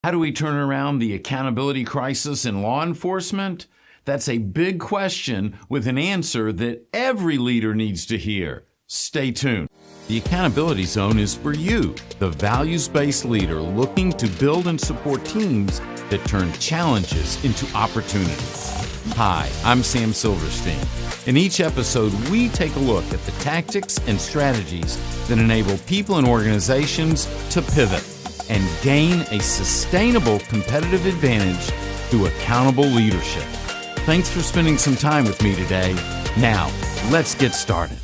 How do we turn around the accountability crisis in law enforcement? That's a big question with an answer that every leader needs to hear. Stay tuned. The Accountability Zone is for you, the values-based leader looking to build and support teams that turn challenges into opportunities. Hi, I'm Sam Silverstein. In each episode, we take a look at the tactics and strategies that enable people and organizations to pivot and gain a sustainable competitive advantage through accountable leadership. Thanks for spending some time with me today. Now, let's get started.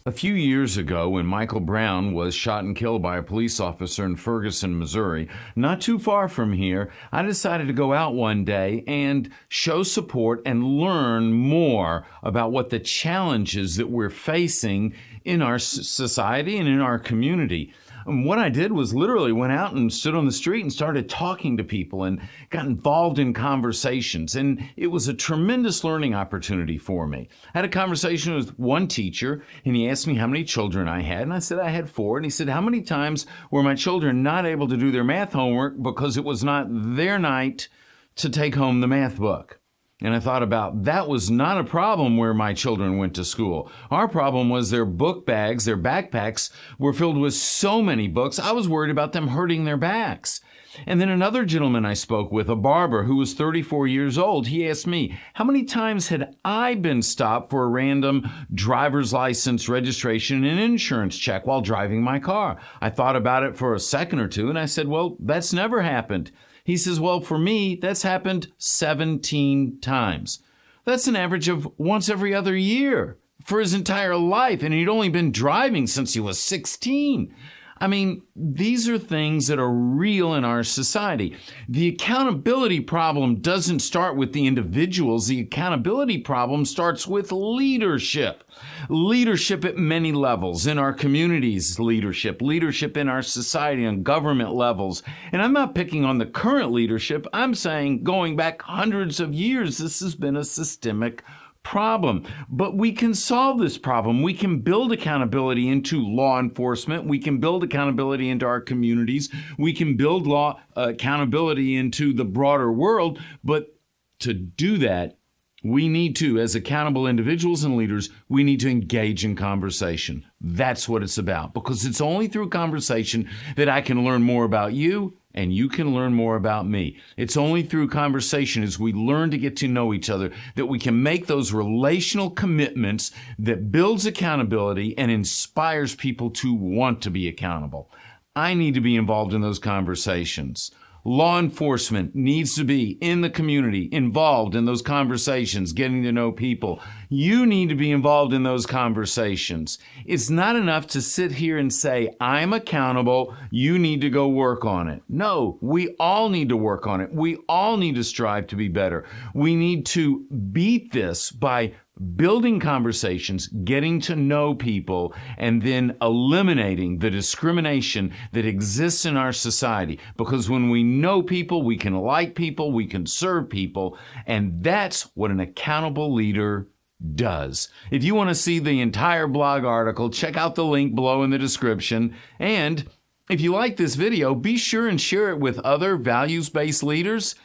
A few years ago, when Michael Brown was shot and killed by a police officer in Ferguson, Missouri, not too far from here, I decided to go out one day and show support and learn more about what the challenges that we're facing in our society and in our community. And what I did was literally went out and stood on the street and started talking to people and got involved in conversations. And it was a tremendous learning opportunity for me. I had a conversation with one teacher, and he asked me how many children I had. And I said I had 4. And he said, how many times were my children not able to do their math homework because it was not their night to take home the math book? And I thought about that was not a problem where my children went to school. Our problem was their book bags, their backpacks were filled with so many books, I was worried about them hurting their backs. And then another gentleman I spoke with, a barber who was 34 years old, he asked me, how many times had I been stopped for a random driver's license registration and insurance check while driving my car? I thought about it for a second or two, and I said, well, that's never happened. He says, well, for me, that's happened 17 times. That's an average of once every other year for his entire life. And he'd only been driving since he was 16. I mean, these are things that are real in our society. The accountability problem doesn't start with the individuals. The accountability problem starts with leadership. Leadership at many levels, in our communities, leadership in our society and government levels. And I'm not picking on the current leadership. I'm saying going back hundreds of years, this has been a systemic problem. But we can solve this problem. We can build accountability into law enforcement. We can build accountability into our communities. We can build accountability into the broader world. But to do that, we need to, as accountable individuals and leaders, we need to engage in conversation. That's what it's about, because it's only through conversation that I can learn more about you and you can learn more about me. It's only through conversation, as we learn to get to know each other, that we can make those relational commitments that builds accountability and inspires people to want to be accountable. I need to be involved in those conversations. Law enforcement needs to be in the community, involved in those conversations, getting to know people. You need to be involved in those conversations. It's not enough to sit here and say, I'm accountable, you need to go work on it. No, we all need to work on it. We all need to strive to be better. We need to beat this by building conversations, getting to know people, and then eliminating the discrimination that exists in our society. Because when we know people, we can like people, we can serve people, and that's what an accountable leader does. If you want to see the entire blog article, check out the link below in the description. And if you like this video, be sure and share it with other values-based leaders.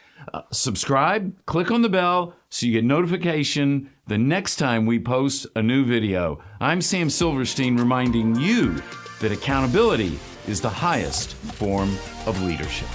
Subscribe, click on the bell so you get notification the next time we post a new video. I'm Sam Silverstein, reminding you that accountability is the highest form of leadership.